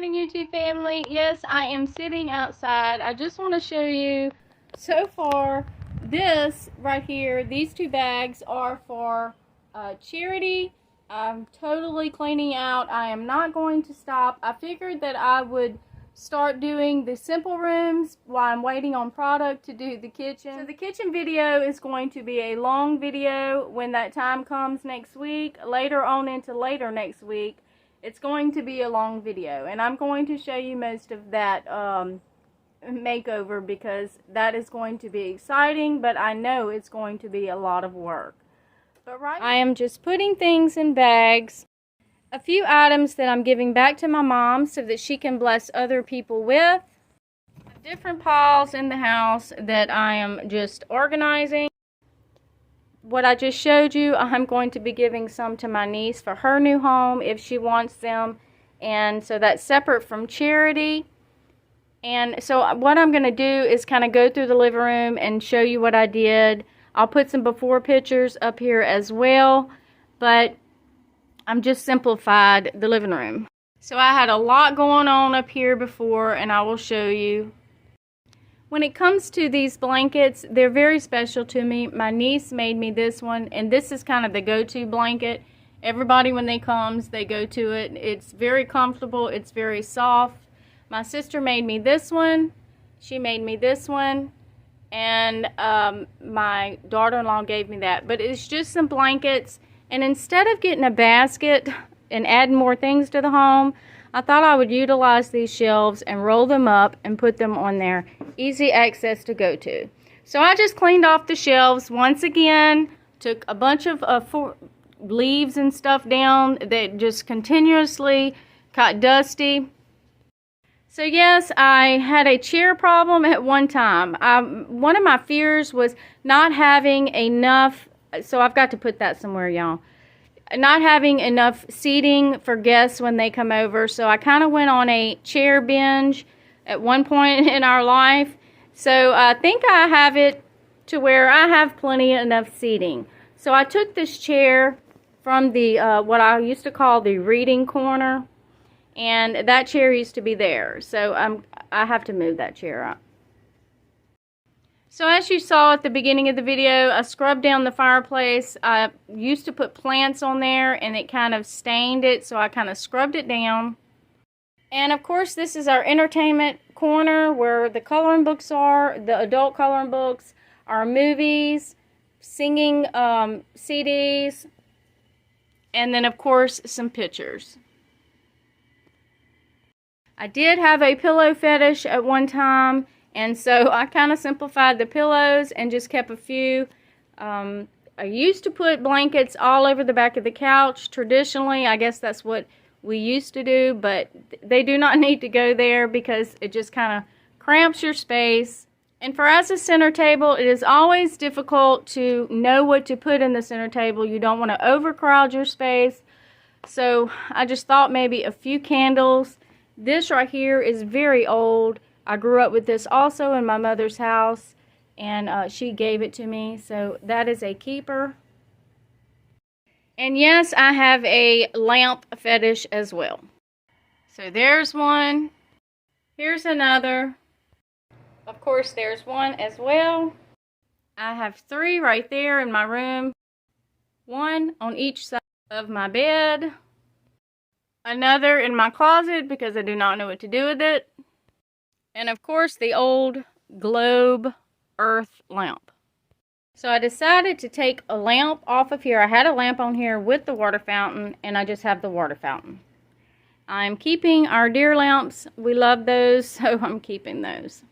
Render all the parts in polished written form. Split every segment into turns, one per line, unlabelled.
morning, YouTube family. Yes, I am sitting outside. I just want to show you, so far, this right here, these two bags are for charity. I'm totally cleaning out. I am not going to stop. I figured that I would start doing the simple rooms while I'm waiting on product to do the kitchen. So the kitchen video is going to be a long video when that time comes next week. Later on into later next week, it's going to be a long video, and I'm going to show you most of that makeover because that is going to be exciting, but I know it's going to be a lot of work. But I am just putting things in bags. A few items that I'm giving back to my mom so that she can bless other people with. Different piles in the house that I am just organizing. What I just showed you, I'm going to be giving some to my niece for her new home if she wants them. And so that's separate from charity. And so what I'm going to do is kind of go through the living room and show you what I did. I'll put some before pictures up here as well. But I'm just simplified the living room. So I had a lot going on up here before, and I will show you. When it comes to these blankets, they're very special to me. My niece made me this one, and this is kind of the go-to blanket. Everybody, when they comes, they go to it. It's very comfortable. It's very soft. My sister made me this one. She made me this one. And my daughter-in-law gave me that. But it's just some blankets. And instead of getting a basket and adding more things to the home, I thought I would utilize these shelves and roll them up and put them on there. Easy access to go to. So I just cleaned off the shelves once again, took a bunch of leaves and stuff down that just continuously got dusty. So yes, I had a chair problem at one time. One of my fears was not having enough, so I've got to put that somewhere, y'all. Not having enough seating for guests when they come over. So I kind of went on a chair binge at one point in our life. So I think I have it to where I have plenty enough seating. So I took this chair from the what I used to call the reading corner, and that chair used to be there. So I have to move that chair up. So as you saw at the beginning of the video, I scrubbed down the fireplace. I used to put plants on there and it kind of stained it, so I kind of scrubbed it down. And of course, this is our entertainment corner where the coloring books are, the adult coloring books, our movies, singing CDs, and then of course some pictures. I did have a pillow fetish at one time. And so I kind of simplified the pillows and just kept a few. I used to put blankets all over the back of the couch. Traditionally, I guess that's what we used to do, but they do not need to go there because it just kind of cramps your space. And for as a center table, it is always difficult to know what to put in the center table. You don't want to overcrowd your space. So I just thought maybe a few candles. This right here is very old. I grew up with this also in my mother's house, and she gave it to me, so that is a keeper. And yes, I have a lamp fetish as well. So there's one. Here's another. Of course, there's one as well. I have 3 right there in my room. 1 on each side of my bed. Another in my closet because I do not know what to do with it. And of course, the old globe earth lamp. So I decided to take a lamp off of here. I had a lamp on here with the water fountain, and I just have the water fountain. I'm keeping our deer lamps. We love those, so I'm keeping those.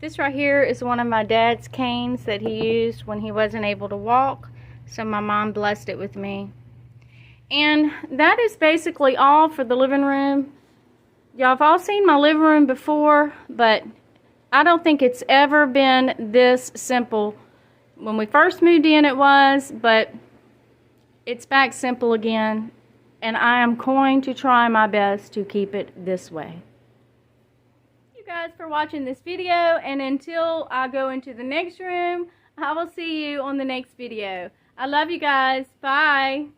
This right here is one of my dad's canes that he used when he wasn't able to walk. So my mom blessed it with me. And that is basically all for the living room. Y'all have all seen my living room before, but I don't think it's ever been this simple. When we first moved in it was, but it's back simple again, and I am going to try my best to keep it this way. Thank you guys for watching this video, and until I go into the next room, I will see you on the next video. I love you guys. Bye.